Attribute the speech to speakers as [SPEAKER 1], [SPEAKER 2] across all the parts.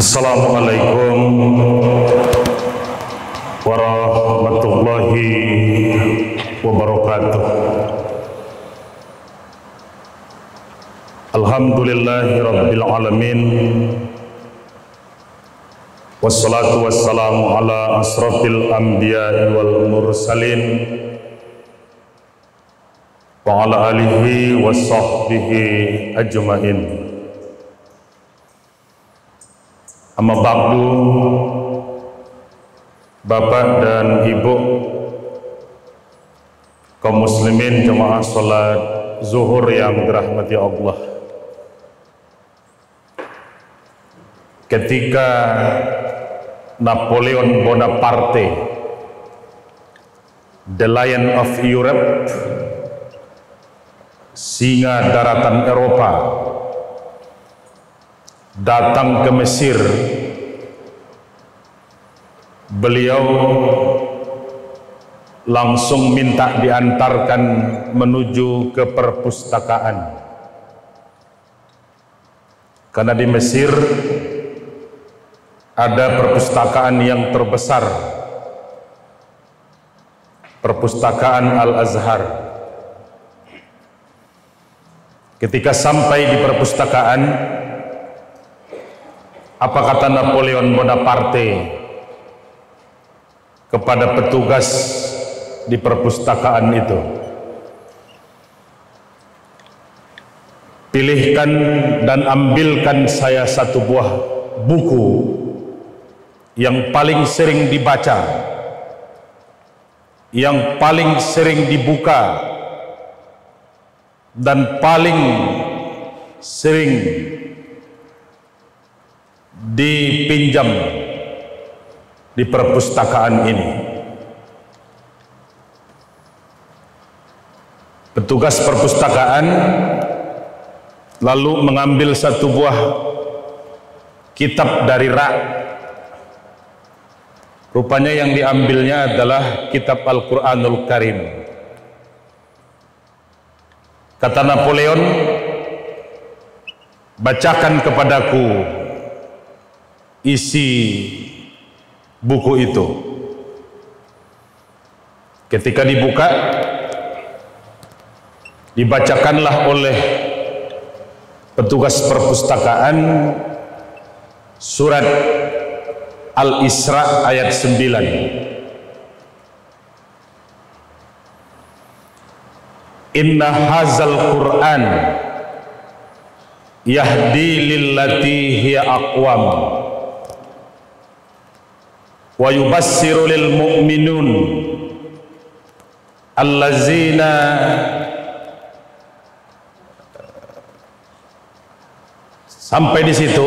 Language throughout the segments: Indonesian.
[SPEAKER 1] Assalamualaikum warahmatullahi wabarakatuh. Alhamdulillahi rabbil alamin. Wassalatu wassalamu ala asrafil anbiya'i wal mursalin wa ala alihi wa sahbihi ajma'in. Amma ba'du, Bapak dan Ibu kaum muslimin jemaah salat zuhur yang dirahmati Allah. Ketika Napoleon Bonaparte, the Lion of Europe, singa daratan Eropa, datang ke Mesir, beliau langsung minta diantarkan menuju ke perpustakaan, karena di Mesir ada perpustakaan yang terbesar, perpustakaan Al-Azhar. Ketika sampai di perpustakaan, apa kata Napoleon Bonaparte kepada petugas di perpustakaan itu? Pilihkan dan ambilkan saya satu buah buku yang paling sering dibaca, yang paling sering dibuka, dan paling sering dipinjam di perpustakaan ini. Petugas perpustakaan lalu mengambil satu buah kitab dari rak. Rupanya yang diambilnya adalah kitab Al-Quranul Karim. Kata Napoleon, bacakan kepadaku isi buku itu. Ketika dibuka, dibacakanlah oleh petugas perpustakaan surat Al-Isra ayat 9. Inna hazal Qur'an yahdi lillati hiya aqwam wa yubassiru lil mu'minun allazina sampai di situ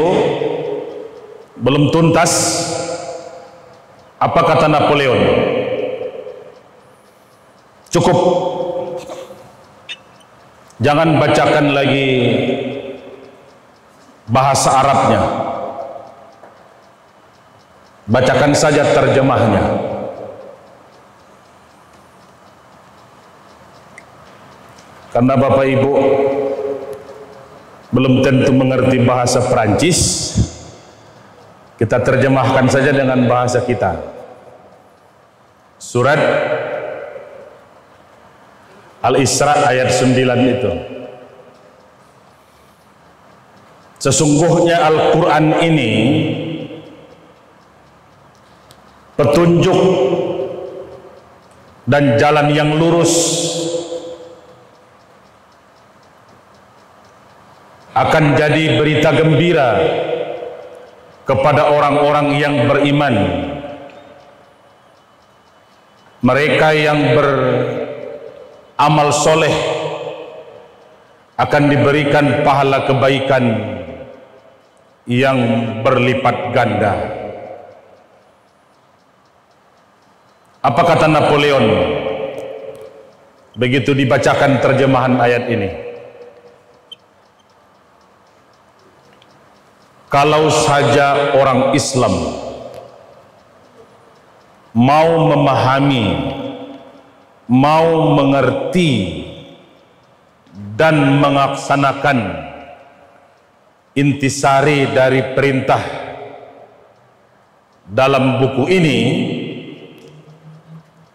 [SPEAKER 1] belum tuntas. Apa kata Napoleon? Cukup, jangan bacakan lagi bahasa Arabnya, bacakan saja terjemahnya. Karena Bapak Ibu belum tentu mengerti bahasa Perancis, kita terjemahkan saja dengan bahasa kita. Surat Al-Isra ayat 9 itu. Sesungguhnya Al-Quran ini petunjuk dan jalan yang lurus, akan jadi berita gembira kepada orang-orang yang beriman, mereka yang beramal soleh akan diberikan pahala kebaikan yang berlipat ganda. Apa kata Napoleon begitu dibacakan terjemahan ayat ini? Kalau saja orang Islam mau memahami, mau mengerti dan melaksanakan intisari dari perintah dalam buku ini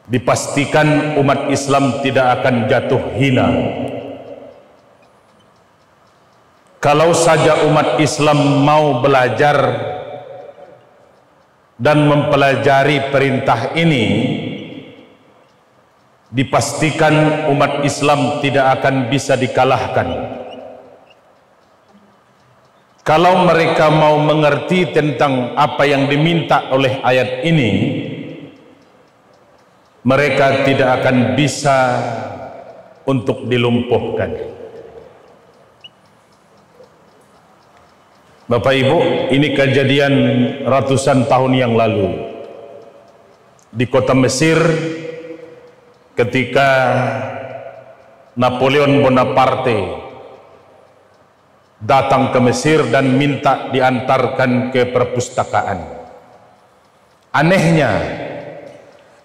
[SPEAKER 1] dipastikan umat Islam tidak akan jatuh hina kalau saja umat Islam mau belajar dan mempelajari perintah ini. Dipastikan umat Islam tidak akan bisa dikalahkan kalau mereka mau mengerti tentang apa yang diminta oleh ayat ini. Mereka tidak akan bisa untuk dilumpuhkan. Bapak Ibu, ini kejadian ratusan tahun yang lalu di kota Mesir ketika Napoleon Bonaparte datang ke Mesir dan minta diantarkan ke perpustakaan. Anehnya,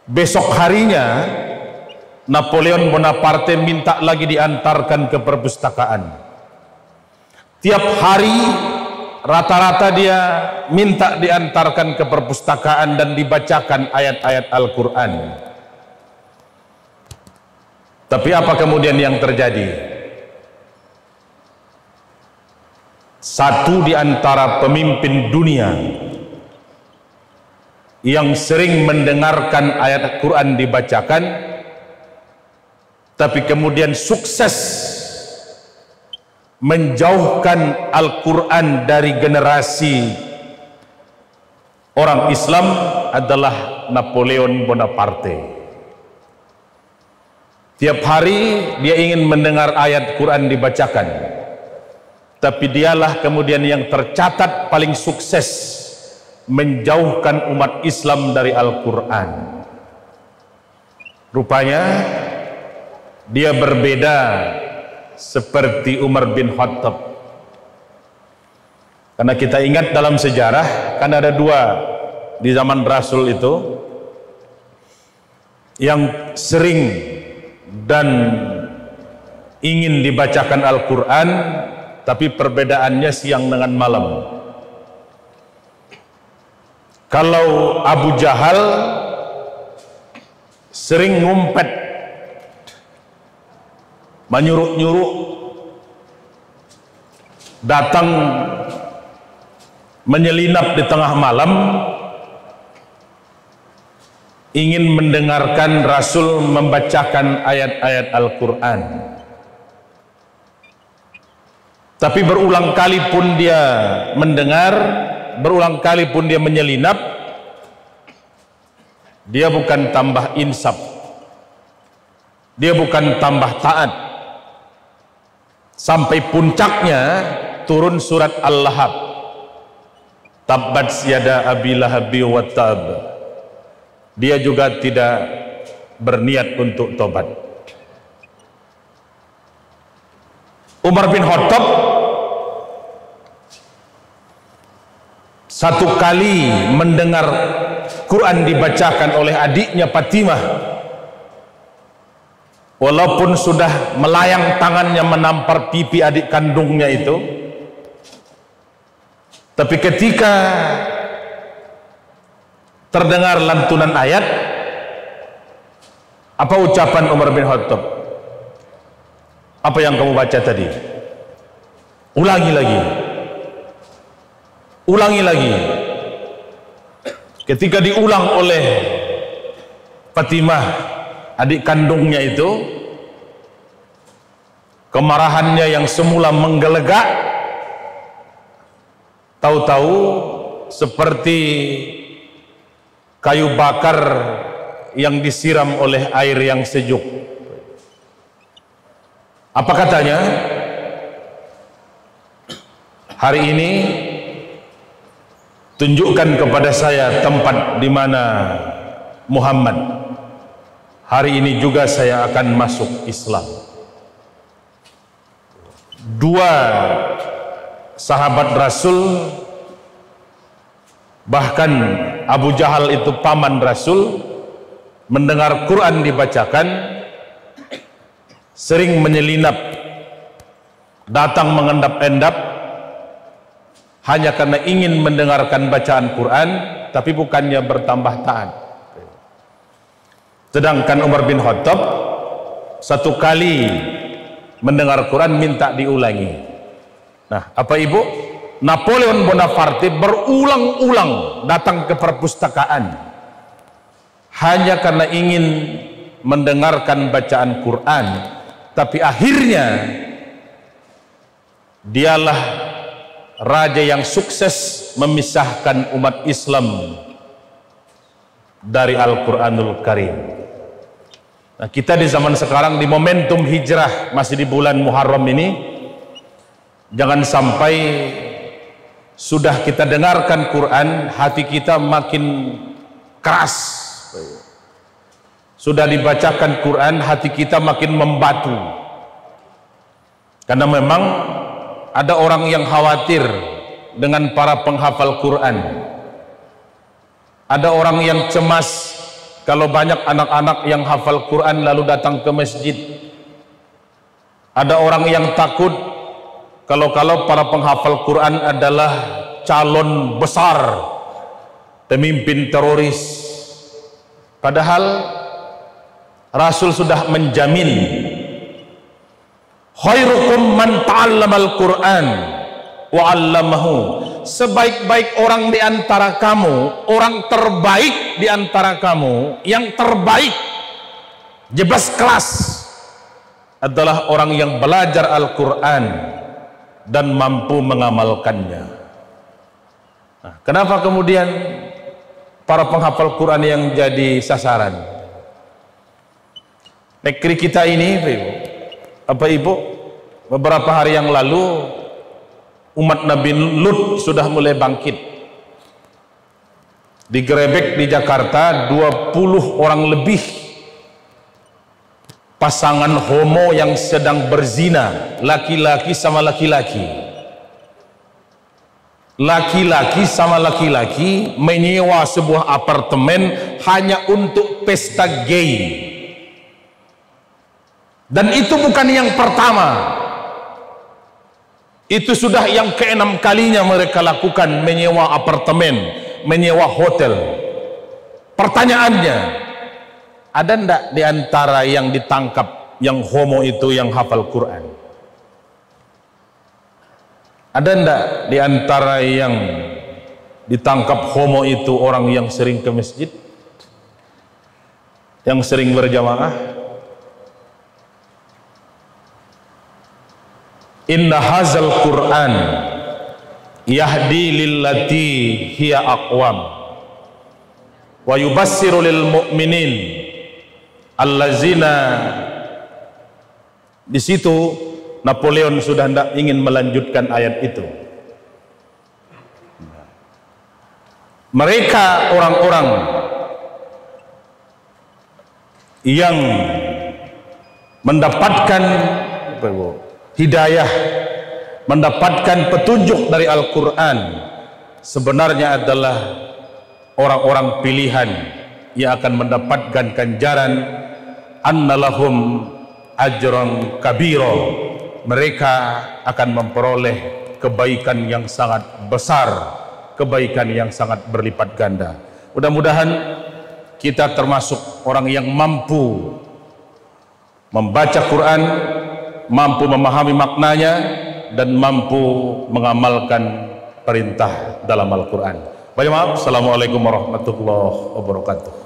[SPEAKER 1] besok harinya Napoleon Bonaparte minta lagi diantarkan ke perpustakaan. Tiap hari rata-rata dia minta diantarkan ke perpustakaan dan dibacakan ayat-ayat Al-Quran. Tapi apa kemudian yang terjadi? Satu di antara pemimpin dunia yang sering mendengarkan ayat Al-Quran dibacakan, tapi kemudian sukses menjauhkan Al-Quran dari generasi orang Islam adalah Napoleon Bonaparte. Tiap hari dia ingin mendengar ayat Quran dibacakan, tapi dialah kemudian yang tercatat paling sukses menjauhkan umat Islam dari Al-Quran. Rupanya dia berbeda seperti Umar bin Khattab. Karena kita ingat dalam sejarah, kan ada dua di zaman Rasul itu yang sering dan ingin dibacakan Al-Quran, tapi perbedaannya siang dengan malam. Kalau Abu Jahal sering ngumpet, menyuruh-nyuruh, datang menyelinap di tengah malam, ingin mendengarkan Rasul membacakan ayat-ayat Al-Quran. Tapi berulang kali pun dia mendengar, berulang kali pun dia menyelinap, dia bukan tambah insaf, dia bukan tambah taat, sampai puncaknya turun surat Al-Lahab, tabbat yada abi lahabi wa tab. Dia juga tidak berniat untuk tobat. Umar bin Khattab satu kali mendengar Quran dibacakan oleh adiknya Fatimah, walaupun sudah melayang tangannya menampar pipi adik kandungnya itu, tapi ketika terdengar lantunan ayat, apa ucapan Umar bin Khattab? Apa yang kamu baca tadi? Ulangi lagi, ulangi lagi. Ketika diulang oleh Fatimah, adik kandungnya itu, kemarahannya yang semula menggelegak, tahu-tahu seperti kayu bakar yang disiram oleh air yang sejuk. Apa katanya? Hari ini tunjukkan kepada saya tempat di mana Muhammad. Hari ini juga saya akan masuk Islam. Dua sahabat Rasul, bahkan Abu Jahal itu paman Rasul, mendengar Quran dibacakan, sering menyelinap, datang mengendap-endap hanya karena ingin mendengarkan bacaan Quran, tapi bukannya bertambah taat. Sedangkan Umar bin Khattab satu kali mendengar Quran minta diulangi. Nah, apa ibu? Napoleon Bonaparte berulang-ulang datang ke perpustakaan hanya karena ingin mendengarkan bacaan Quran, tapi akhirnya dialah raja yang sukses memisahkan umat Islam dari Al-Quranul Karim. Nah, kita di zaman sekarang di momentum hijrah masih di bulan Muharram ini, jangan sampai sudah kita dengarkan Quran hati kita makin keras. Sudah dibacakan Quran hati kita makin membatu. Karena memang ada orang yang khawatir dengan para penghafal Quran. Ada orang yang cemas kalau banyak anak-anak yang hafal Quran lalu datang ke masjid. Ada orang yang takut kalau para penghafal Quran adalah calon besar pemimpin teroris. Padahal Rasul sudah menjamin khairukum man ta'allamal Qur'an wa 'allamahu. Sebaik-baik orang di antara kamu, orang terbaik di antara kamu, yang terbaik jebas kelas adalah orang yang belajar Al-Qur'an dan mampu mengamalkannya. Nah, kenapa kemudian para penghafal Quran yang jadi sasaran? Negeri kita ini, ibu, beberapa hari yang lalu umat Nabi Lut sudah mulai bangkit. Digerebek di Jakarta 20 orang lebih pasangan homo yang sedang berzina, laki-laki sama laki-laki. Laki-laki sama laki-laki menyewa sebuah apartemen hanya untuk pesta gay. Dan itu bukan yang pertama, itu sudah yang ke-6 kalinya mereka lakukan, menyewa apartemen, menyewa hotel. Pertanyaannya, ada ndak di antara yang ditangkap yang homo itu yang hafal Quran? Ada ndak di antara yang ditangkap homo itu orang yang sering ke masjid, yang sering berjamaah? Inna hazal Qur'an yahdi lillati hiya aqwam wa yubassiru lil mu'minin allazina. Di situ Napoleon sudah hendak ingin melanjutkan ayat itu. Mereka orang-orang yang mendapatkan hidayah, mendapatkan petunjuk dari Al-Quran, sebenarnya adalah orang-orang pilihan yang akan mendapatkan ganjaran annalahum ajran kabiro. Mereka akan memperoleh kebaikan yang sangat besar, kebaikan yang sangat berlipat ganda. Mudah-mudahan kita termasuk orang yang mampu membaca Quran, mampu memahami maknanya, dan mampu mengamalkan perintah dalam Al-Quran. Banyak maaf. Assalamualaikum warahmatullahi wabarakatuh.